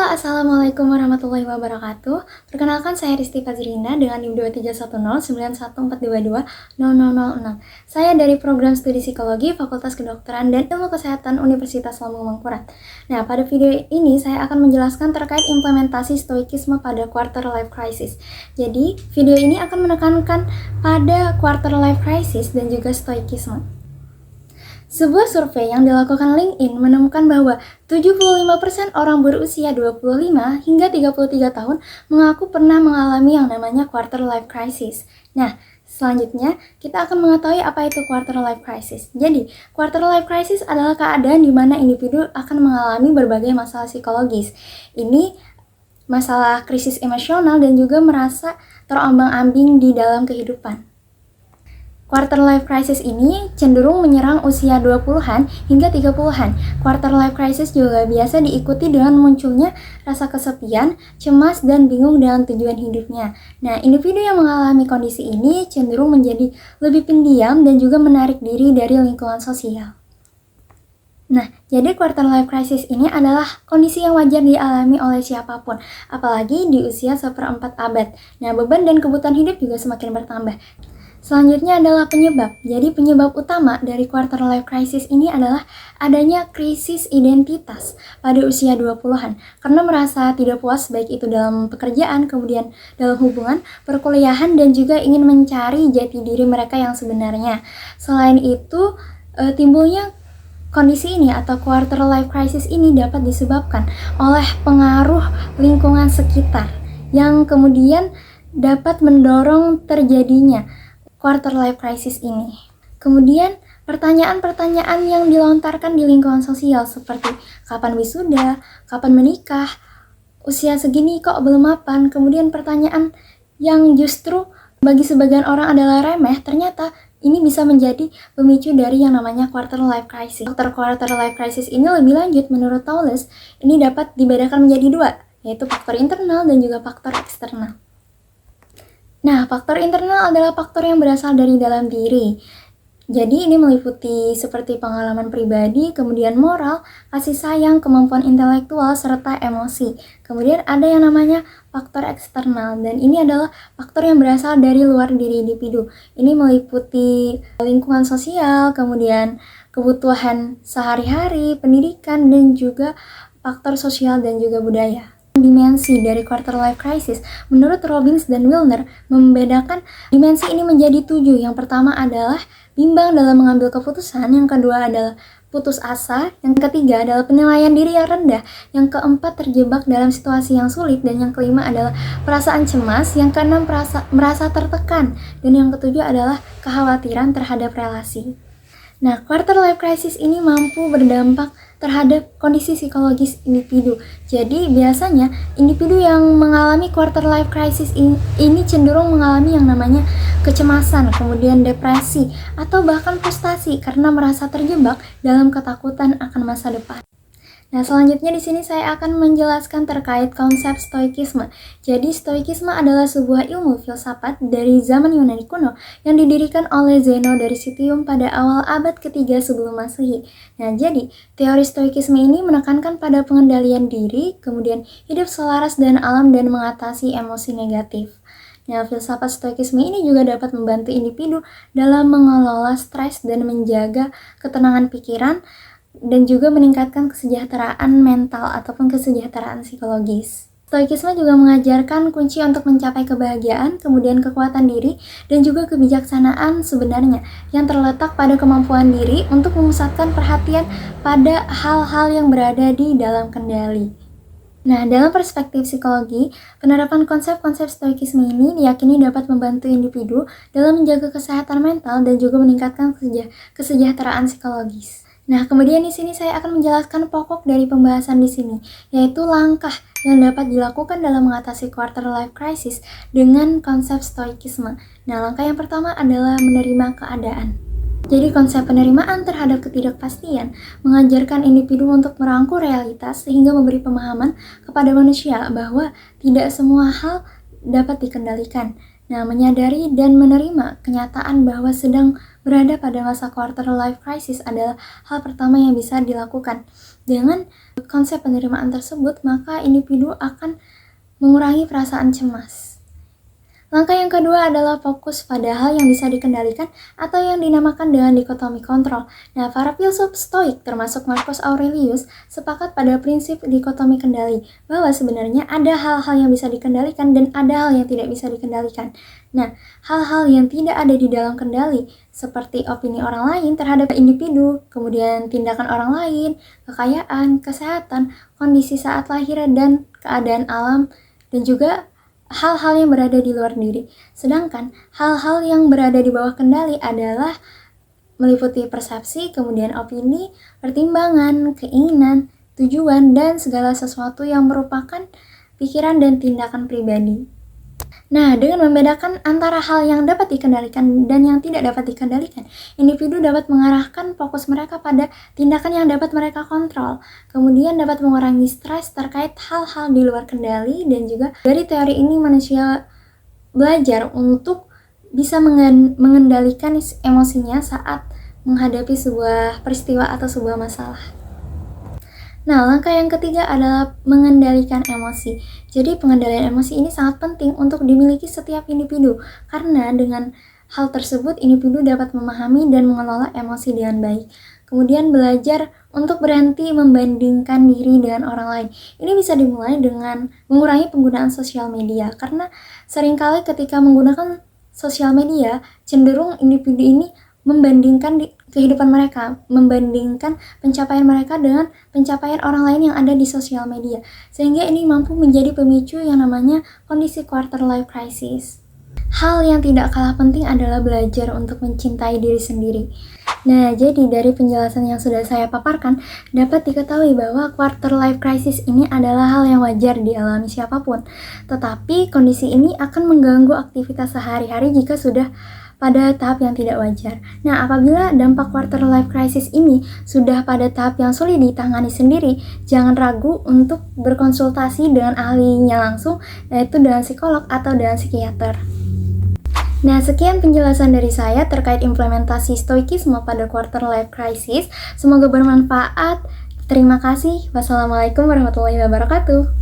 Assalamualaikum warahmatullahi wabarakatuh. Perkenalkan saya Risti Fazrina dengan NIM 23109142200006. Saya dari program studi psikologi Fakultas Kedokteran dan Ilmu Kesehatan Universitas Lambung Mangkurat. Nah, pada video ini saya akan menjelaskan terkait implementasi stoikisme pada quarter life crisis. Jadi, video ini akan menekankan pada quarter life crisis dan juga stoikisme. Sebuah survei yang dilakukan LinkedIn menemukan bahwa 75% orang berusia 25 hingga 33 tahun mengaku pernah mengalami yang namanya quarter life crisis. Nah, selanjutnya kita akan mengetahui apa itu quarter life crisis. Jadi, quarter life crisis adalah keadaan di mana individu akan mengalami berbagai masalah psikologis. Ini masalah krisis emosional dan juga merasa terombang-ambing di dalam kehidupan. Quarter life crisis ini cenderung menyerang usia 20-an hingga 30-an. Quarter life crisis juga biasa diikuti dengan munculnya rasa kesepian, cemas, dan bingung dengan tujuan hidupnya. Nah, individu yang mengalami kondisi ini cenderung menjadi lebih pendiam dan juga menarik diri dari lingkungan sosial. Nah, jadi quarter life crisis ini adalah kondisi yang wajar dialami oleh siapapun, apalagi di usia seperempat abad. Nah, beban dan kebutuhan hidup juga semakin bertambah. Selanjutnya adalah penyebab. Jadi penyebab utama dari quarter life crisis ini adalah adanya krisis identitas pada usia 20-an karena merasa tidak puas baik itu dalam pekerjaan, kemudian dalam hubungan, perkuliahan, dan juga ingin mencari jati diri mereka yang sebenarnya. Selain itu, timbulnya kondisi ini atau quarter life crisis ini dapat disebabkan oleh pengaruh lingkungan sekitar yang kemudian dapat mendorong terjadinya quarter life crisis ini. Kemudian, pertanyaan-pertanyaan yang dilontarkan di lingkungan sosial seperti kapan wisuda, kapan menikah, usia segini kok belum mapan, kemudian pertanyaan yang justru bagi sebagian orang adalah remeh, ternyata ini bisa menjadi pemicu dari yang namanya quarter life crisis. Faktor quarter life crisis ini lebih lanjut menurut Tholes, ini dapat dibedakan menjadi dua, yaitu faktor internal dan juga faktor eksternal. Nah, faktor internal adalah faktor yang berasal dari dalam diri. Jadi ini meliputi seperti pengalaman pribadi, kemudian moral, kasih sayang, kemampuan intelektual, serta emosi. Kemudian ada yang namanya faktor eksternal, dan ini adalah faktor yang berasal dari luar diri individu. Ini meliputi lingkungan sosial, kemudian kebutuhan sehari-hari, pendidikan, dan juga faktor sosial dan juga budaya. Dimensi dari quarter life crisis menurut Robbins dan Wilner membedakan dimensi ini menjadi 7. Yang pertama adalah bimbang dalam mengambil keputusan, yang kedua adalah putus asa, yang ketiga adalah penilaian diri yang rendah, yang keempat terjebak dalam situasi yang sulit, dan yang kelima adalah perasaan cemas, yang keenam merasa tertekan, dan yang ketujuh adalah kekhawatiran terhadap relasi. Nah, quarter life crisis ini mampu berdampak terhadap kondisi psikologis individu. Jadi, biasanya individu yang mengalami quarter life crisis ini cenderung mengalami yang namanya kecemasan, kemudian depresi, atau bahkan frustasi karena merasa terjebak dalam ketakutan akan masa depan. Nah, selanjutnya di sini saya akan menjelaskan terkait konsep stoikisme. Jadi, stoikisme adalah sebuah ilmu filsafat dari zaman Yunani kuno yang didirikan oleh Zeno dari Citium pada awal abad ketiga sebelum Masehi. Nah, jadi teori stoikisme ini menekankan pada pengendalian diri, kemudian hidup selaras dengan alam dan mengatasi emosi negatif. Nah, filsafat stoikisme ini juga dapat membantu individu dalam mengelola stres dan menjaga ketenangan pikiran, dan juga meningkatkan kesejahteraan mental ataupun kesejahteraan psikologis. Stoikisme juga mengajarkan kunci untuk mencapai kebahagiaan, kemudian kekuatan diri, dan juga kebijaksanaan sebenarnya yang terletak pada kemampuan diri untuk memusatkan perhatian pada hal-hal yang berada di dalam kendali. Nah, dalam perspektif psikologi, penerapan konsep-konsep stoikisme ini diyakini dapat membantu individu dalam menjaga kesehatan mental dan juga meningkatkan kesejahteraan psikologis. Nah, kemudian di sini saya akan menjelaskan pokok dari pembahasan di sini, yaitu langkah yang dapat dilakukan dalam mengatasi quarter life crisis dengan konsep stoikisme. Nah, langkah yang pertama adalah menerima keadaan. Jadi konsep penerimaan terhadap ketidakpastian mengajarkan individu untuk merangkul realitas sehingga memberi pemahaman kepada manusia bahwa tidak semua hal dapat dikendalikan. Nah, menyadari dan menerima kenyataan bahwa sedang berada pada masa quarter life crisis adalah hal pertama yang bisa dilakukan. Dengan konsep penerimaan tersebut, maka individu akan mengurangi perasaan cemas. Langkah yang kedua adalah fokus pada hal yang bisa dikendalikan atau yang dinamakan dengan dikotomi kontrol. Nah, para filsuf Stoik termasuk Marcus Aurelius sepakat pada prinsip dikotomi kendali, bahwa sebenarnya ada hal-hal yang bisa dikendalikan dan ada hal yang tidak bisa dikendalikan. Nah, hal-hal yang tidak ada di dalam kendali seperti opini orang lain terhadap individu, kemudian tindakan orang lain, kekayaan, kesehatan, kondisi saat lahir dan keadaan alam, dan juga hal-hal yang berada di luar diri. Sedangkan hal-hal yang berada di bawah kendali adalah meliputi persepsi, kemudian opini, pertimbangan, keinginan, tujuan, dan segala sesuatu yang merupakan pikiran dan tindakan pribadi. Nah, dengan membedakan antara hal yang dapat dikendalikan dan yang tidak dapat dikendalikan, individu dapat mengarahkan fokus mereka pada tindakan yang dapat mereka kontrol, kemudian dapat mengurangi stres terkait hal-hal di luar kendali, dan juga dari teori ini manusia belajar untuk bisa mengendalikan emosinya saat menghadapi sebuah peristiwa atau sebuah masalah. Nah, langkah yang ketiga adalah mengendalikan emosi. Jadi, pengendalian emosi ini sangat penting untuk dimiliki setiap individu, karena dengan hal tersebut individu dapat memahami dan mengelola emosi dengan baik. Kemudian belajar untuk berhenti membandingkan diri dengan orang lain. Ini bisa dimulai dengan mengurangi penggunaan sosial media, karena seringkali ketika menggunakan sosial media, cenderung individu ini membandingkan kehidupan mereka, membandingkan pencapaian mereka dengan pencapaian orang lain yang ada di sosial media, sehingga ini mampu menjadi pemicu yang namanya kondisi quarter life crisis. Hal yang tidak kalah penting adalah belajar untuk mencintai diri sendiri. Nah, jadi dari penjelasan yang sudah saya paparkan, dapat diketahui bahwa quarter life crisis ini adalah hal yang wajar dialami siapapun. Tetapi kondisi ini akan mengganggu aktivitas sehari-hari jika sudah pada tahap yang tidak wajar. Nah, apabila dampak quarter life crisis ini sudah pada tahap yang sulit ditangani sendiri, jangan ragu untuk berkonsultasi dengan ahlinya langsung, yaitu dengan psikolog atau dengan psikiater. Nah, sekian penjelasan dari saya terkait implementasi stoikisme pada quarter life crisis. Semoga bermanfaat. Terima kasih. Wassalamualaikum warahmatullahi wabarakatuh.